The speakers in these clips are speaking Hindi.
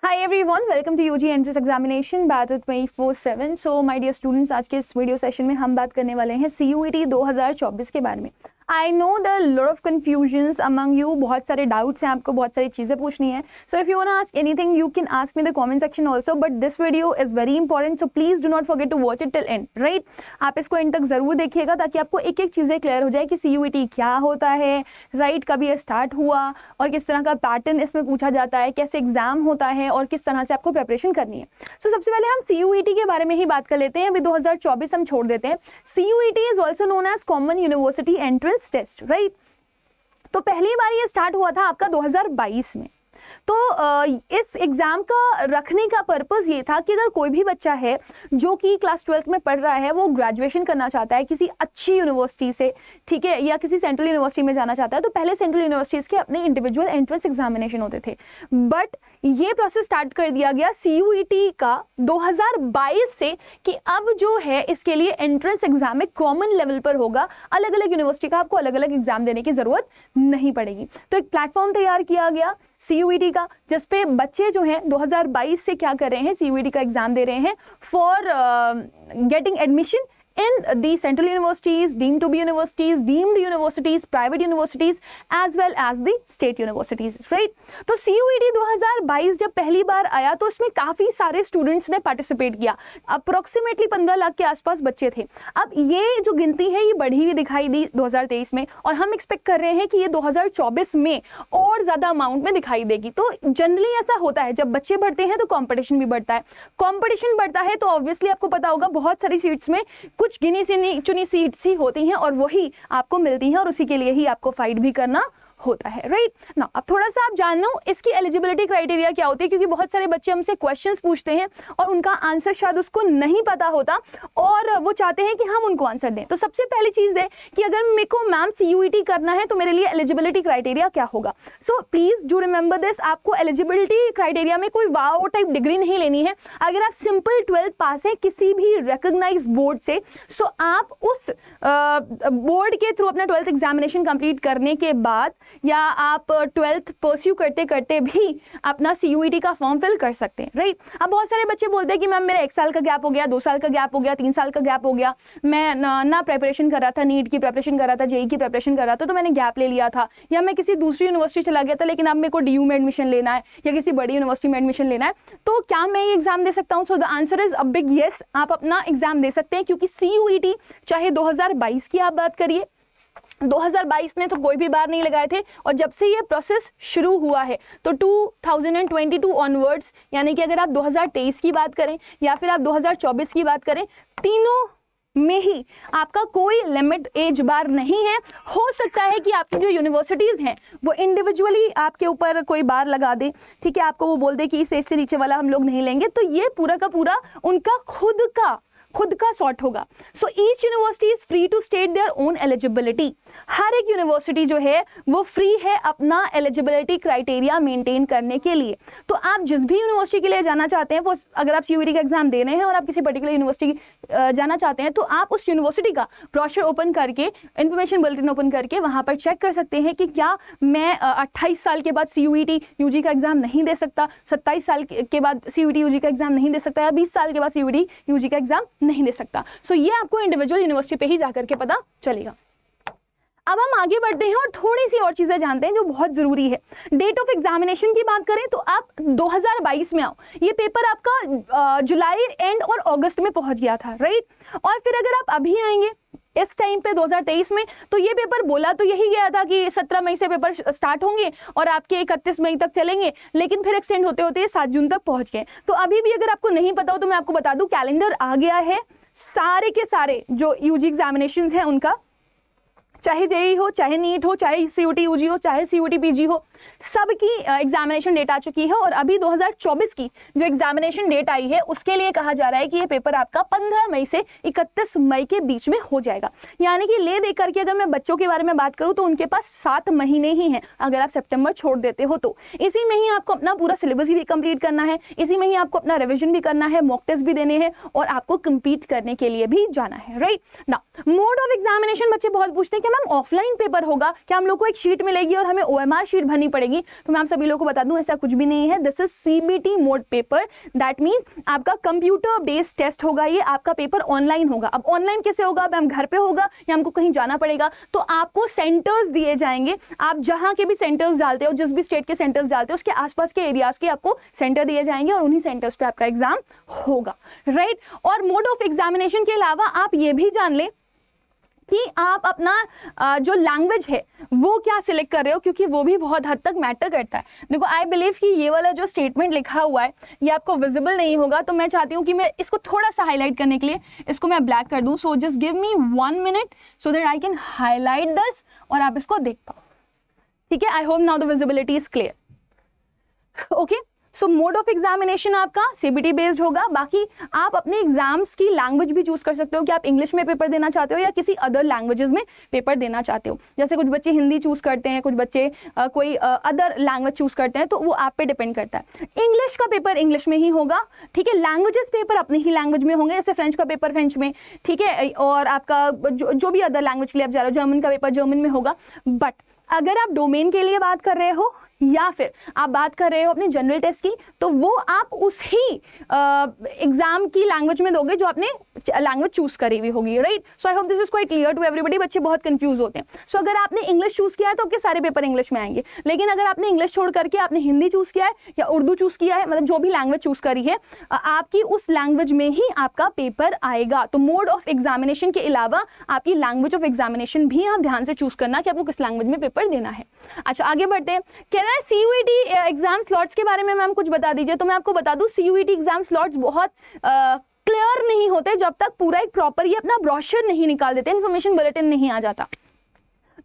Hi everyone, welcome to UG Entrance Examination Batch 24/7. So my dear students, आज के इस वीडियो सेशन में हम बात करने वाले हैं CUET 2024 के बारे में. I know there are a lot of confusions among you. बहुत सारे doubts हैं आपको, बहुत सारी चीज़ें पूछनी है. So if you want to ask anything, you can ask me in the comment section also. But this video is very important, so please do not forget to watch it till end. Right? आप इसको end तक ज़रूर देखिएगा ताकि आपको एक एक चीज़ें क्लियर हो जाए कि CUET क्या होता है, right? कभी ये स्टार्ट हुआ और किस तरह का पैटर्न इसमें पूछा जाता है, कैसे एग्जाम होता है और किस तरह से आपको प्रिपरेशन करनी है. So सबसे पहले हम CUET के बारे में ही बात कर लेते हैं. अभी 2024 हम छोड़ देते हैं. CUET is also known as Common University Entrance test, right. तो पहली बार ये स्टार्ट हुआ था आपका 2022 में. तो इस एग्जाम का रखने का पर्पस ये था कि अगर कोई भी बच्चा है जो कि क्लास 12th में पढ़ रहा है, वो ग्रेजुएशन करना चाहता है किसी अच्छी यूनिवर्सिटी से, ठीक है, या किसी सेंट्रल यूनिवर्सिटी में जाना चाहता है, तो पहले सेंट्रल यूनिवर्सिटीज़ के अपने इंडिविजुअल एंट्रेंस एग्जामिनेशन होते थे. बट ये प्रोसेस स्टार्ट कर दिया गया CUET का 2022 से कि अब जो है इसके लिए एंट्रेंस एग्जाम में कॉमन लेवल पर होगा. अलग अलग यूनिवर्सिटी का आपको अलग अलग एग्जाम देने की जरूरत नहीं पड़ेगी. तो एक प्लेटफॉर्म तैयार किया गया CUET का, जिसपे बच्चे जो हैं 2022 से क्या कर रहे हैं, CUET का एग्जाम दे रहे हैं for getting admission in the central universities, deemed to be universities, deemed universities, private universities, as well as the state universities, right? तो CUET 2022 जब पहली बार आया तो इसमें काफ़ी सारे स्टूडेंट्स ने पार्टिसिपेट किया. अप्रोक्सीमेटली 15 लाख के आसपास बच्चे थे. अब ये जो गिनती है ये बढ़ी हुई दिखाई दी 2023 में, और हम एक्सपेक्ट कर रहे हैं कि ये 2024 में और ज़्यादा अमाउंट में दिखाई देगी. तो जनरली ऐसा होता है, जब बच्चे बढ़ते हैं तो कॉम्पिटिशन भी बढ़ता है. कॉम्पिटिशन बढ़ता है तो ऑब्वियसली आपको पता होगा बहुत सारी सीट्स में कुछ गिनी चुनी सीट्स ही होती हैं और वही आपको मिलती हैं और उसी के लिए ही आपको फाइट भी करना होता है, राइट ना. अब थोड़ा सा आप जान लो इसकी एलिजिबिलिटी क्राइटेरिया क्या होती है, क्योंकि बहुत सारे बच्चे हमसे क्वेश्चंस पूछते हैं और उनका आंसर शायद उसको नहीं पता होता और वो चाहते हैं कि हम उनको आंसर दें. तो सबसे पहली चीज़ है कि अगर मेरे को मैम CUET करना है तो मेरे लिए एलिजिबिलिटी क्राइटेरिया क्या होगा. So please do remember this. आपको एलिजिबिलिटी क्राइटेरिया में कोई वाओ टाइप डिग्री नहीं लेनी है. अगर आप सिंपल 12th पास है किसी भी रिकग्नाइज बोर्ड से, सो आप उस बोर्ड के थ्रू अपना 12th एग्जामिनेशन कंप्लीट करने के बाद या आप 12th परस्यू करते करते भी अपना CUET का फॉर्म फिल कर सकते हैं, राइट. अब बहुत सारे बच्चे बोलते हैं कि मैम मेरा 1 साल का गैप हो गया, 2 साल का गैप हो गया, 3 साल का गैप हो गया, मैं ना प्रिपरेशन कर रहा था, नीट की प्रिपरेशन कर रहा था, JEE की प्रिपरेशन कर रहा था, तो मैंने गैप ले लिया था, या मैं किसी दूसरी यूनिवर्सिटी चला गया था लेकिन अब मेरे को DU में एडमिशन लेना है या किसी बड़ी यूनिवर्सिटी में एडमिशन लेना है, तो क्या मैं ये एग्जाम दे सकता हूँ. So the answer is a big yes. आप अपना एग्जाम दे सकते हैं, क्योंकि CUET चाहे 2022 की आप बात करिए, 2022 ने तो कोई भी बार नहीं लगाए थे, और जब से ये प्रोसेस शुरू हुआ है तो 2022 ऑनवर्ड्स, यानी कि अगर आप 2023 की बात करें या फिर आप 2024 की बात करें, तीनों में ही आपका कोई लिमिट एज बार नहीं है. हो सकता है कि आपकी जो यूनिवर्सिटीज़ हैं वो इंडिविजुअली आपके ऊपर कोई बार लगा दे, ठीक है, आपको वो बोल दे कि इस एज से नीचे वाला हम लोग नहीं लेंगे, तो ये पूरा का पूरा उनका खुद का सॉर्ट होगा. So each university is free to state their own eligibility. हर एक यूनिवर्सिटी जो है वो फ्री है अपना एलिजिबिलिटी क्राइटेरिया मेंटेन करने के लिए. तो आप जिस भी यूनिवर्सिटी के लिए जाना चाहते हैं, वो अगर आप CUET का एग्जाम दे रहे हैं और आप किसी पर्टिकुलर यूनिवर्सिटी जाना चाहते हैं, तो आप उस यूनिवर्सिटी का ब्रोशर ओपन करके, इंफॉर्मेशन बुलेटिन ओपन करके वहाँ पर चेक कर सकते हैं कि क्या मैं 28 साल के बाद CUET UG का एग्जाम नहीं दे सकता, 27 साल के बाद CUET UG का एग्जाम नहीं दे सकता, या 20 साल के बाद CUET UG का एग्जाम नहीं दे सकता. सो ये आपको इंडिविजुअल यूनिवर्सिटी पे ही जाकर के पता चलेगा. अब हम आगे बढ़ते हैं और थोड़ी सी और चीजें जानते हैं जो बहुत जरूरी है. डेट ऑफ एग्जामिनेशन की बात करें तो आप 2022 में आओ, ये पेपर आपका जुलाई एंड और अगस्त में पहुंच गया था, राइट. और फिर अगर आप अभी आएंगे इस टाइम पे 2023 में, तो ये पेपर बोला तो यही गया था कि 17 मई से पेपर स्टार्ट होंगे और आपके 31 मई तक चलेंगे, लेकिन फिर एक्सटेंड होते होते 7 जून तक पहुंच गए. तो अभी भी अगर आपको नहीं पता हो तो मैं आपको बता दूं, कैलेंडर आ गया है. सारे के सारे जो UG एग्जामिनेशंस हैं उनका, चाहे JEE हो, चाहे नीट हो, चाहे CUET UG हो, चाहे CUET PG हो, सबकी एग्जामिनेशन डेट आ चुकी है. और अभी 2024 की जो एग्जामिनेशन डेट आई है उसके लिए कहा जा रहा है कि ये पेपर आपका 15 मई से 31 मई के बीच में हो जाएगा. यानी कि ले दे करके अगर मैं बच्चों के बारे में बात करूं तो उनके पास 7 महीने ही हैं. अगर आप सितंबर छोड़ देते हो तो इसी में ही आपको अपना पूरा सिलेबस भी कंप्लीट करना है, इसी में ही आपको अपना रिविजन भी करना है, मॉक टेस्ट भी देने हैं और आपको कम्पीट करने के लिए भी जाना है, राइट ना. मोड ऑफ एग्जामिनेशन बच्चे बहुत पूछते हैं कि मैम ऑफलाइन पेपर होगा क्या, हम लोग को एक शीट मिलेगी और हमें OMR शीट भरनी देनी पड़ेगी, तो मैं आप सभी लोगों को बता दूं ऐसा कुछ भी नहीं है। This is CBT mode paper, that means आपका कंप्यूटर बेस्ड टेस्ट होगा, ये आपका पेपर ऑनलाइन होगा। अब ऑनलाइन कैसे होगा, अब हम घर पे होगा या हमको कहीं जाना पड़ेगा, तो आपको सेंटर्स दिए जाएंगे, आप जहां के भी सेंटर्स डालते हो, जिस भी स्टेट के सेंटर्स डालते हो उसके आसपास के एरियाज के आपको सेंटर दिए जाएंगे और उन्हीं सेंटर्स पे आपका एग्जाम होगा, राइट। और मोड ऑफ एग्जामिनेशन के अलावा आप ये भी जान ले कि आप अपना जो लैंग्वेज है वो क्या सिलेक्ट कर रहे हो, क्योंकि वो भी बहुत हद तक मैटर करता है। देखो आई बिलीव कि ये वाला जो स्टेटमेंट लिखा हुआ है ये आपको विजिबल नहीं होगा, तो मैं चाहती हूँ कि मैं इसको थोड़ा सा हाईलाइट करने के लिए इसको मैं ब्लैक कर दूँ। So just give me 1 minute so that I can highlight this और आप इसको देख पाओ, ठीक है। I hope now the visibility is clear, okay. So mode of examination आपका CBT बेस्ड होगा। बाकी आप अपने एग्जाम्स की लैंग्वेज भी चूज कर सकते हो कि आप इंग्लिश में पेपर देना चाहते हो या किसी अदर लैंग्वेजेस में पेपर देना चाहते हो। जैसे कुछ बच्चे हिंदी चूज करते हैं, कुछ बच्चे कोई अदर लैंग्वेज चूज करते हैं, तो वो आप पे डिपेंड करता है। इंग्लिश का पेपर इंग्लिश में ही होगा, ठीक है। लैंग्वेजेस पेपर अपनी ही लैंग्वेज में होंगे, जैसे फ्रेंच का पेपर फ्रेंच में, ठीक है। और आपका जो भी अदर लैंग्वेज के लिए आप जा रहे हो, जर्मन का पेपर जर्मन में होगा। बट अगर आप डोमेन के लिए बात कर रहे हो या फिर आप बात कर रहे हो अपने जनरल टेस्ट की, तो वो आप उसी एग्जाम की लैंग्वेज में दोगे जो आपने लैंग्वेज चूज करी हुई होगी, right. So I hope this is quite clear to everybody. बच्चे बहुत कंफ्यूज होते हैं। सो अगर आपने इंग्लिश चूज किया है तो आपके सारे पेपर इंग्लिश में आएंगे, लेकिन अगर आपने इंग्लिश छोड़ करके आपने हिंदी चूज किया है या उर्दू चूज किया है, मतलब जो भी लैंग्वेज चूज करी है, आपकी उस लैंग्वेज में ही आपका पेपर आएगा। तो मोड ऑफ एग्जामिनेशन के अलावा आपकी लैंग्वेज ऑफ एग्जामिनेशन भी आप ध्यान से चूज करना कि आपको किस लैंग्वेज में पेपर देना है। अच्छा आगे बढ़ते हैं। CUET एग्जाम स्लॉट्स के बारे में मैम कुछ बता दीजिए। तो मैं आपको बता दूं CUET एग्जाम स्लॉट्स बहुत क्लियर नहीं होते जब तक पूरा एक प्रॉपर ये अपना ब्रोशर नहीं निकाल देते, इन्फॉर्मेशन बुलेटिन नहीं आ जाता।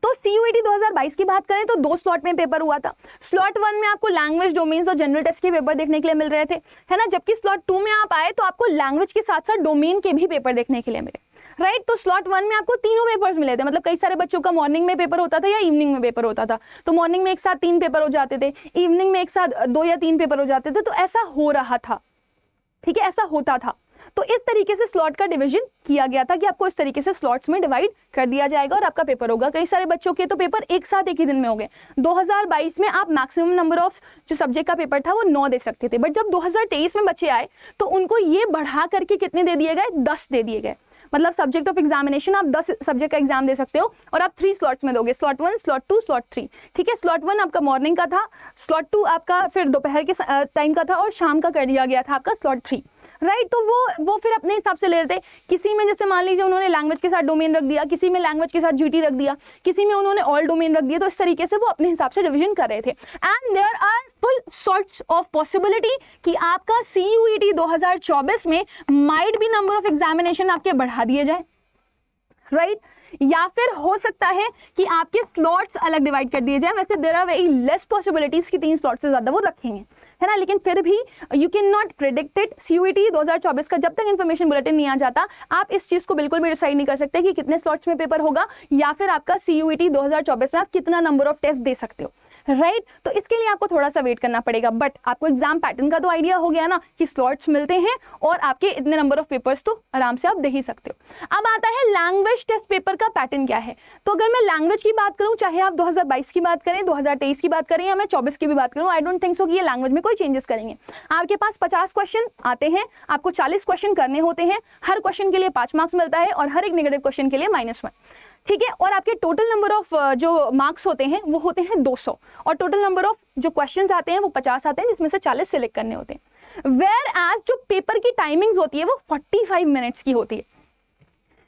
तो CUET 2022 की बात करें तो 2 स्लॉट में पेपर हुआ था। स्लॉट 1 में आपको लैंग्वेज, डोमेन्स और जनरल टेस्ट के पेपर देखने के लिए मिल रहे थे, है ना। जबकि स्लॉट 2 में आप आए तो आपको लैंग्वेज के साथ साथ डोमेन के भी पेपर देखने के लिए मिले, राइट। तो स्लॉट 1 में आपको तीनों पेपर्स मिले थे, मतलब कई सारे बच्चों का मॉर्निंग में पेपर होता था या इवनिंग में पेपर होता था। तो मॉर्निंग में एक साथ 3 पेपर हो जाते थे, इवनिंग में एक साथ 2 या 3 पेपर हो जाते थे। तो ऐसा हो रहा था, ठीक है, ऐसा होता था। तो इस तरीके से स्लॉट का डिवीजन किया गया था कि आपको इस तरीके से स्लॉट्स में डिवाइड कर दिया जाएगा और आपका पेपर होगा। कई सारे बच्चों के तो पेपर एक साथ एक ही दिन में हो गए। 2022 में आप मैक्सिमम नंबर ऑफ जो सब्जेक्ट का पेपर था वो 9 दे सकते थे, बट जब 2023 में बच्चे आए तो उनको ये बढ़ा करके कितने दे दिए गए, 10 दे दिए गए। मतलब सब्जेक्ट ऑफ एग्जामिनेशन आप 10 सब्जेक्ट का एग्जाम दे सकते हो और आप 3 स्लॉट्स में दोगे, स्लॉट 1, स्लॉट 2, स्लॉट 3, ठीक है। स्लॉट 1 आपका मॉर्निंग का था, स्लॉट 2 आपका फिर दोपहर के टाइम का था और शाम का कर दिया गया था आपका स्लॉट 3, राइट। तो वो फिर अपने हिसाब से ले रहे थे। किसी में जैसे मान लीजिए उन्होंने लैंग्वेज के साथ डोमेन रख दिया, किसी में लैंग्वेज के साथ GT रख दिया, किसी में उन्होंने ऑल डोमेन रख दिया। तो इस तरीके से वो अपने हिसाब से डिवीजन कर रहे थे। And there are full sorts of possibility कि आपका CUET 2024 में माइट भी नंबर ऑफ एग्जामिनेशन आपके बढ़ा दिए जाए, राइट, या फिर हो सकता है कि आपके स्लॉट्स अलग डिवाइड कर दिए जाए। वैसे there are very less possibilities कि 3 स्लॉट से ज्यादा वो रखेंगे, है ना, लेकिन फिर भी you can not predict it. CUET 2024 का जब तक इन्फॉर्मेशन बुलेटिन नहीं आ जाता, आप इस चीज को बिल्कुल भी डिसाइड नहीं कर सकते कि कितने स्लॉट्स में पेपर होगा या फिर आपका CUET 2024 में आप कितना नंबर ऑफ टेस्ट दे सकते हो, राइट। तो इसके लिए आपको थोड़ा सा वेट करना पड़ेगा। बट आपको एग्जाम पैटर्न का तो आइडिया हो गया ना कि स्लॉट्स मिलते हैं और आपके इतने नंबर ऑफ पेपर्स तो आराम से आप दे ही सकते हो। अब आता है लैंग्वेज टेस्ट पेपर का पैटर्न क्या है। तो अगर मैं लैंग्वेज की बात करूं, चाहे आप 2022 की बात करें, 2023 की बात करें या मैं 24 की भी बात करूं, आई डोंट थिंक सो कि ये लैंग्वेज में कोई चेंजेस करेंगे। आपके पास 50 क्वेश्चन आते हैं, आपको 40 क्वेश्चन करने होते हैं, हर क्वेश्चन के लिए 5 मार्क्स मिलता है और हर एक नेगेटिव क्वेश्चन के लिए -1, ठीक है। और आपके टोटल नंबर ऑफ जो मार्क्स होते हैं वो होते हैं 200 और टोटल नंबर ऑफ जो क्वेश्चंस आते हैं वो 50 आते हैं, जिसमें से 40 सिलेक्ट करने होते हैं। वेयर एज जो पेपर की टाइमिंग्स होती है वो 45 मिनट्स की होती है।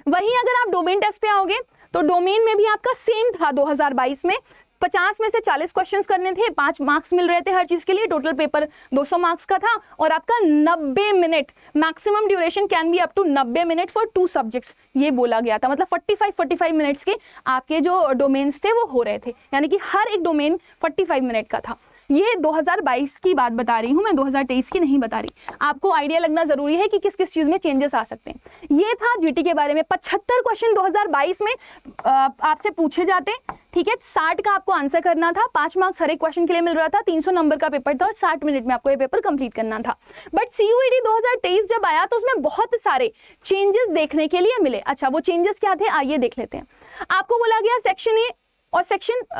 वहीं अगर आप डोमेन टेस्ट पे आओगे तो डोमेन में भी आपका सेम था 2022 में, 50 में से 40 क्वेश्चंस करने थे, 5 मार्क्स मिल रहे थे हर चीज के लिए। टोटल पेपर 200 मार्क्स का था और आपका 90 minute, maximum duration can be up to 90 minute for 2 subjects, ये बोला गया था। मतलब 45 मिनट्स के आपके जो डोमेन्स थे वो हो रहे थे, यानी कि हर एक डोमेन 45 मिनट का था। ये 2022 की बात बता रही हूं मैं, 2023 की नहीं बता रही। आपको आइडिया लगना जरूरी है कि किस किस चीज में चेंजेस आ सकते हैं। ये था GT के बारे में। 75 क्वेश्चन 2022 में आपसे पूछे जाते, ठीक है। 60 का आपको आंसर करना था, 5 मार्क्स हर एक क्वेश्चन के लिए मिल रहा था, 300 नंबर का पेपर था और 60 मिनट में आपको ये पेपर कंप्लीट करना था। बट CUET 2023 जब आया तो उसमें बहुत सारे चेंजेस देखने के लिए मिले। अच्छा, वो चेंजेस क्या थे, आइए देख लेते हैं। आपको बोला गया सेक्शन A और सेक्शन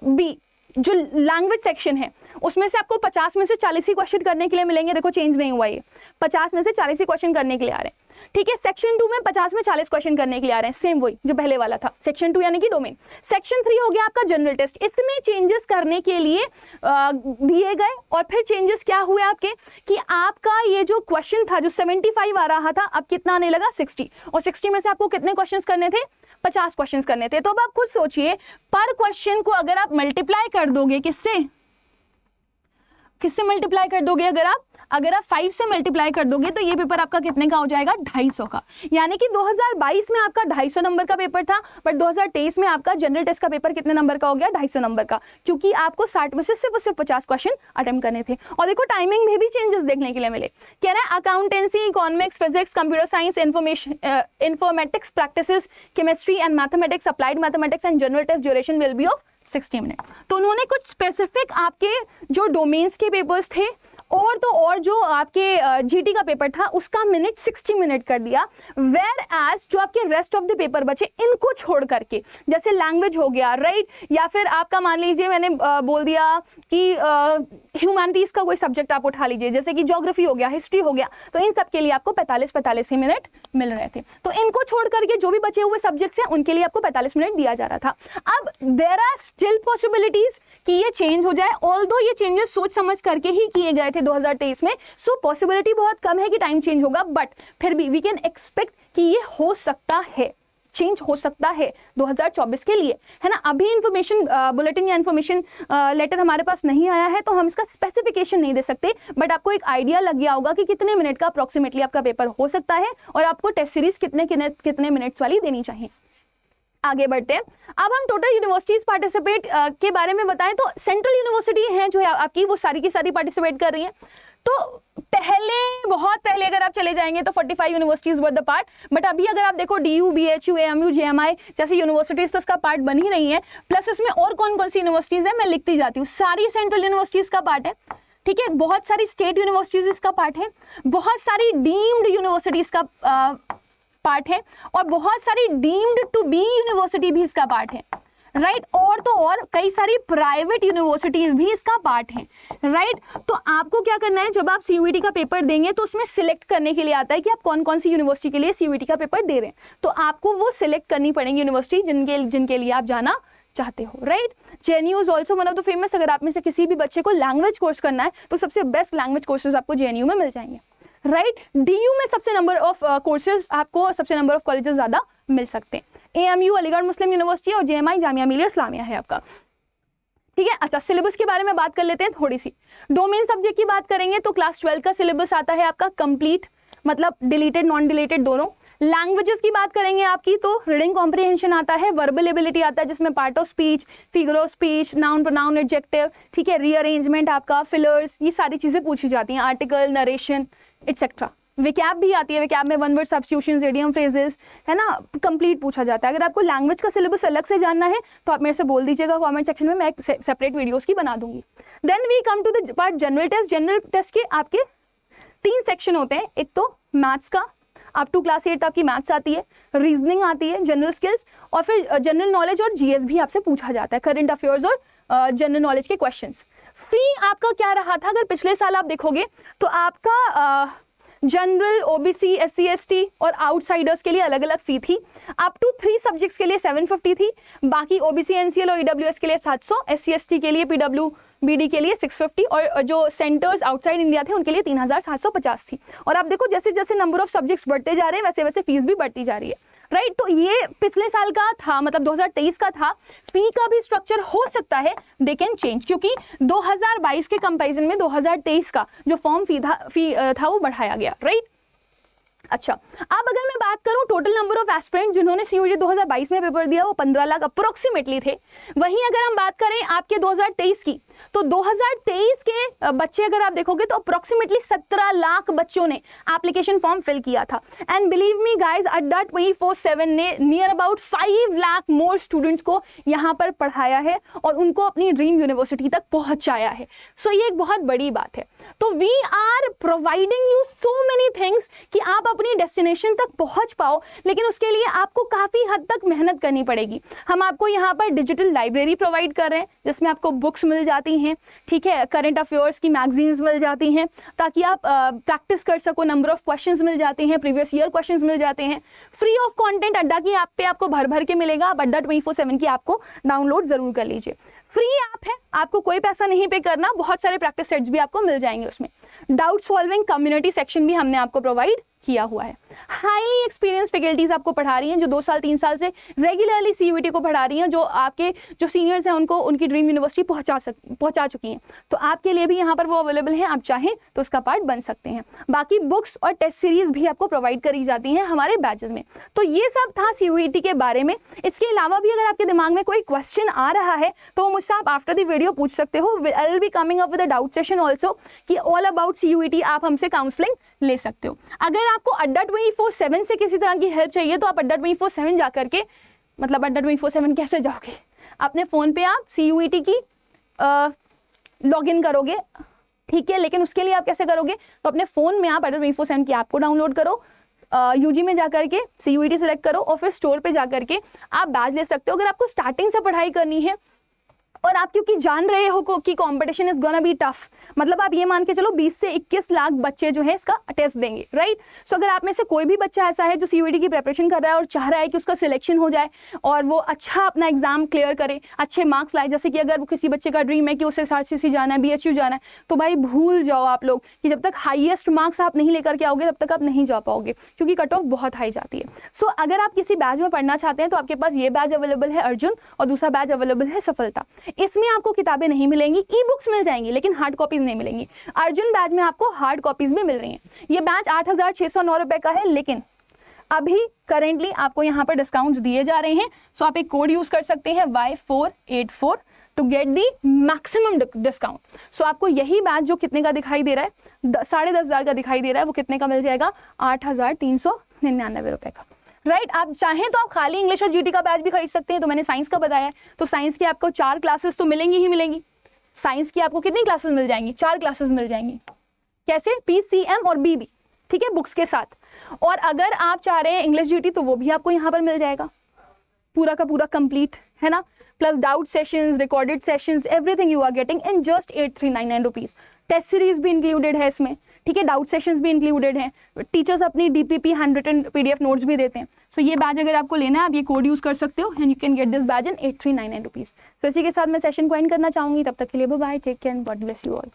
B, जो लैंग्वेज सेक्शन है उसमें से आपको 50 में से 40 ही क्वेश्चन करने के लिए मिलेंगे। देखो चेंज नहीं हुआ, ये 50 में से 40 ही क्वेश्चन करने के लिए आ रहे हैं। ठीक है, सेक्शन 2 में 50 में 40 क्वेश्चन करने के लिए आ रहे हैं, सेम वही जो पहले वाला था। सेक्शन 2 यानी कि डोमेन। सेक्शन 3 हो गया आपका जनरल टेस्ट। इसमें चेंजेस करने के लिए दिए गए, और फिर चेंजेस क्या हुए आपके कि आपका ये जो क्वेश्चन था जो 75 आ रहा था, अब कितना आने लगा 60, और 60 में से आपको कितने क्वेश्चन करने थे, 50 क्वेश्चन करने थे। तो अब आप खुद सोचिए, पर क्वेश्चन को अगर आप मल्टीप्लाई कर दोगे, किससे मल्टीप्लाई कर दोगे, अगर आप 5 से मल्टीप्लाई कर दोगे तो ये पेपर आपका कितने का हो जाएगा, 250 का। यानी कि 2022 में आपका 250 नंबर का पेपर था, बट 2023 में आपका जनरल टेस्ट का पेपर कितने नंबर का हो गया, 250 नंबर का, क्योंकि आपको 60 में से सिर्फ 50 क्वेश्चन अटेम्प्ट करने थे। और देखो टाइमिंग में भी चेंजेस देखने के लिए मिले। कह रहा है accountancy, economics, physics, computer science, informatics practices, chemistry and mathematics, applied mathematics and general test duration will be of 60 minute. तो उन्होंने कुछ स्पेसिफिक आपके जो डोमेन्स के पेपर्स थे और जो आपके जीटी का पेपर था उसका मिनट 60 मिनट कर दिया। वेयर एज जो आपके रेस्ट ऑफ द पेपर बचे इनको छोड़ करके, जैसे लैंग्वेज हो गया, राइट, या फिर आपका मान लीजिए मैंने बोल दिया कि ह्यूमैनिटीज का कोई सब्जेक्ट आप उठा लीजिए, जैसे कि ज्योग्राफी हो गया, हिस्ट्री हो गया, तो इन सब के लिए आपको 45 ही मिनट मिल रहे थे। तो इनको छोड़ करके जो भी बचे हुए सब्जेक्ट्स हैं उनके लिए आपको 45 मिनट दिया जा रहा था। अब देयर आर स्टिल पॉसिबिलिटीज कि ये चेंज हो जाए, ऑल्दो ये चेंजेस सोच समझ करके ही किए गए थे 2023 में, सो पॉसिबिलिटी बहुत कम है कि टाइम चेंज होगा, बट फिर भी वी कैन एक्सपेक्ट कि ये हो सकता है, चेंज हो सकता है 2024 के लिए, है ना। अभी इंफॉर्मेशन बुलेटिन या इंफॉर्मेशन लेटर हमारे पास नहीं आया है, तो हम इसका स्पेसिफिकेशन नहीं दे सकते, बट आपको एक आइडिया लग गया होगा कि कितने मिनट का अप्रोक्सीमेटली आपका पेपर हो सकता है, और आपको टेस्ट सीरीज कितने मिनट्स वाली देनी चाहिए। आगे बढ़ते हैं। अब हम टोटल यूनिवर्सिटीज पार्टिसिपेट के बारे में बताएं तो सेंट्रल यूनिवर्सिटी है जो है आपकी, वो सारी की सारी पार्टिसिपेट कर रही हैं। तो बहुत पहले अगर आप चले जाएंगे तो 45 universities were the part, but अभी अगर आप देखो DU, BHU, AMU, JMI जैसी यूनिवर्सिटीज तो इसका पार्ट बन ही रही है। प्लस इसमें और कौन कौन सी यूनिवर्सिटीज है मैं लिखती जाती हूँ। सारी सेंट्रल यूनिवर्सिटीज का पार्ट है, ठीक है, बहुत सारी स्टेट यूनिवर्सिटीज इसका पार्ट है, बहुत सारी डीम्ड यूनिवर्सिटीज का पार्ट है, और बहुत सारी डीम्ड टू बी यूनिवर्सिटी भी इसका पार्ट है, राइट। और तो और कई सारी प्राइवेट यूनिवर्सिटीज भी इसका पार्ट है, राइट। तो आपको क्या करना है, जब आप CUET का पेपर देंगे तो उसमें सिलेक्ट करने के लिए आता है कि आप कौन कौन सी यूनिवर्सिटी के लिए CUET का पेपर दे रहे हैं, तो आपको वो सिलेक्ट करनी पड़ेगी यूनिवर्सिटी जिनके लिए आप जाना चाहते हो, right. JNU is also one of the famous. अगर आप में से किसी भी बच्चे को लैंग्वेज कोर्स करना है तो सबसे बेस्ट लैंग्वेज कोर्सेज आपको JNU में मिल जाएंगे, राइट। DU में सबसे नंबर ऑफ कोर्सेज आपको, सबसे नंबर ऑफ कॉलेजेस ज्यादा मिल सकते हैं। AMU अलीगढ़ मुस्लिम यूनिवर्सिटी, और JMI जामिया मिलिया इस्लामिया है आपका, ठीक है। अच्छा, सिलेबस के बारे में बात कर लेते हैं थोड़ी सी। डोमेन सब्जेक्ट की बात करेंगे तो क्लास 12 का सिलेबस आता है आपका कंप्लीट, मतलब डिलीटेड नॉन डिलीटेड दोनों। लैंग्वेजेस की बात करेंगे आपकी तो रीडिंग कॉम्प्रिहेंशन आता है, वर्बल एबिलिटी आता है जिसमें part of speech, figure of speech, noun pronoun adjective, ठीक है, रीअरेंजमेंट आपका, फिलर्स, ये सारी चीजें पूछी जाती हैं, आर्टिकल, नरेशन एटसेट्रा। विकैप भी आती है, विकैप में one word substitutions, idiom phrases, है ना, कंप्लीट पूछा जाता है। अगर आपको लैंग्वेज का सिलेबस अलग से जानना है तो आप मेरे से बोल दीजिएगा कमेंट सेक्शन में, मैं सेपरेट वीडियोस की बना दूंगी। Then we come to the part general test. General test के आपके 3 सेक्शन होते हैं। एक तो मैथ्स का, अप टू क्लास 8 आपकी मैथ्स आती है, रीजनिंग आती है, जनरल स्किल्स, और फिर जनरल नॉलेज और GS भी आपसे पूछा जाता है, करंट अफेयर्स और जनरल नॉलेज के क्वेश्चंस। फी आपका क्या रहा था, अगर पिछले साल आप देखोगे तो आपका जनरल, OBC, SC, ST और आउटसाइडर्स के लिए अलग अलग फी थी। अप टू 3 सब्जेक्ट्स के लिए 750 थी, बाकी OBC, NCL और EWS के लिए 700, SC, ST के लिए, PWBD के लिए 650, और जो सेंटर्स आउटसाइड इंडिया थे उनके लिए 3750 थी। और आप देखो जैसे जैसे नंबर ऑफ सब्जेक्ट्स बढ़ते जा रहे हैं वैसे वैसे फीस भी बढ़ती जा रही है, राइट। तो ये पिछले साल का था, मतलब 2023 का था। फी का भी स्ट्रक्चर हो सकता है दे कैन चेंज, क्योंकि 2022 के कंपैरिजन में 2023 का जो फॉर्म फी था वो बढ़ाया गया, राइट। अच्छा, अब अगर मैं बात करूं टोटल नंबर ऑफ एस्पिरेंट जिन्होंने CUET 2022 में पेपर दिया वो 15 लाख अप्रोक्सीमेटली थे। वहीं अगर हम बात करें आपके 2023 की तो 2023 के बच्चे अगर आप देखोगे तो अप्रोक्सीमेटली 17 लाख बच्चों ने एप्लीकेशन फॉर्म फिल किया था। एंड बिलीव मी गाइज, अड्डा 24/7 ने near about 5 lakh more students को यहाँ पर पढ़ाया है और उनको अपनी ड्रीम यूनिवर्सिटी तक पहुंचाया है। सो ये एक बहुत बड़ी बात है। तो we are providing you so many things कि आप अपनी डेस्टिनेशन तक पहुंच पाओ, लेकिन उसके लिए आपको काफ़ी हद तक मेहनत करनी पड़ेगी। हम आपको यहाँ पर डिजिटल लाइब्रेरी प्रोवाइड कर रहे हैं जिसमें आपको बुक्स मिल जाती हैं, ठीक है, करंट अफेयर्स की मैगजीन्स मिल जाती हैं ताकि आप प्रैक्टिस कर सको, नंबर ऑफ क्वेश्चंस मिल जाते हैं, प्रीवियस ईयर क्वेश्चंस मिल जाते हैं, फ्री ऑफ कंटेंट अड्डा की ऐप पे आपको भर भर के मिलेगा। आप अड्डा 24/7 की ऐप को डाउनलोड जरूर कर लीजिए, फ्री ऐप है, आपको कोई पैसा नहीं पे करना, बहुत सारे प्रैक्टिस सेट्स भी आपको मिल जाएंगे उसमें। डाउट सॉल्विंग कम्युनिटी सेक्शन भी हमने आपको प्रोवाइड किया हुआ है। हाईली एक्सपीरियंस फैकल्टीज आपको पढ़ा रही हैं जो 2 साल 3 साल से रेगुलरली सीयूईटी को पढ़ा रही हैं, जो आपके जो सीनियर्स हैं उनको उनकी ड्रीम यूनिवर्सिटी पहुंचा चुकी हैं। तो आपके लिए भी यहाँ पर वो अवेलेबल हैं, आप चाहें तो उसका पार्ट बन सकते हैं। बाकी बुक्स और टेस्ट सीरीज भी आपको प्रोवाइड करी जाती हैं हमारे बैचेस में। तो ये सब था सीयूईटी के बारे में। इसके अलावा भी अगर आपके दिमाग में कोई क्वेश्चन आ रहा है तो मुझसे आप आफ्टर द वीडियो पूछ सकते हो। I will be coming up with a doubt session also कि ऑल अबाउट सीयूईटी आप हमसे काउंसलिंग ले सकते हो। अगर आपको अड्डा 24/7 से किसी तरह की हेल्प चाहिए तो आप अड्डा 24/7 जा करके, मतलब अड्डा 24/7 कैसे जाओगे, अपने फ़ोन पे आप सीयूईटी की लॉगिन करोगे, ठीक है, लेकिन उसके लिए आप कैसे करोगे, तो अपने फ़ोन में आप अड्डा 24/7 की ऐप को डाउनलोड करो, यूजी में जाकर के सीयूईटी सेलेक्ट करो और फिर स्टोर पे जाकर के आप बैच ले सकते हो। अगर आपको स्टार्टिंग से पढ़ाई करनी है और आप क्योंकि जान रहे हो कि competition is gonna be tough, मतलब आप ये मान के चलो 20 से 21 लाख बच्चे जो है इसका टेस्ट देंगे, राइट। सो अगर आप में से कोई भी बच्चा ऐसा है जो सीयूईटी की प्रिपरेशन कर रहा है और चाह रहा है कि उसका सिलेक्शन हो जाए और वो अच्छा अपना एग्जाम क्लियर करे, अच्छे मार्क्स लाए, जैसे कि अगर किसी बच्चे का ड्रीम है कि उसे SRCC जाना है, BHU जाना है, तो भाई भूल जाओ आप लोग कि जब तक हाईएस्ट मार्क्स आप नहीं लेकर के आओगे तब तक आप नहीं जा पाओगे, क्योंकि कट ऑफ बहुत हाई जाती है। सो अगर आप किसी बैच में पढ़ना चाहते हैं तो आपके पास ये बैच अवेलेबल है अर्जुन, और दूसरा बैच अवेलेबल है सफलता। इसमें आपको किताबें नहीं मिलेंगी, ई बुक्स मिल जाएंगी लेकिन हार्ड कॉपीज नहीं मिलेंगी। अर्जुन बैच में आपको हार्ड कॉपीज भी मिल रही हैं। ये बैच 8,609 रुपए का है, लेकिन अभी करेंटली आपको यहाँ पर डिस्काउंट्स दिए जा रहे हैं। सो आप एक कोड यूज कर सकते हैं Y484 to get the maximum discount. So आपको यही बैच जो कितने का दिखाई दे रहा है, 10,500 का दिखाई दे रहा है, वो कितने का मिल जाएगा, 8,399 रुपए का, राइट। आप चाहें तो आप खाली इंग्लिश और जीटी का बैच भी खरीद सकते हैं। तो मैंने साइंस का बताया, तो साइंस की आपको 4 क्लासेस तो मिलेंगी ही मिलेंगी। साइंस की आपको कितनी क्लासेस मिल जाएंगी, 4 क्लासेस मिल जाएंगी। कैसे, PCM और BB, ठीक है, बुक्स के साथ। और अगर आप चाह रहे हैं इंग्लिश जीटी तो वो भी आपको यहाँ पर मिल जाएगा, पूरा का पूरा कंप्लीट, है ना, plus doubt sessions, recorded sessions, everything you are getting in just 8,399 rupees. Test series भी इंक्लूडेड है इसमें, ठीक है, डाउट सेशंस भी इंक्लूडेड हैं, टीचर्स अपनी DPP handwritten PDF notes भी देते हैं। सो ये बैच अगर आपको लेना है आप ये कोड यूज कर सकते हो and you can get this batch in 8,399 rupees. तो इसी के साथ मैं सेशन को एंड करना चाहूंगी। तब तक के लिए bye, take care and God bless you all.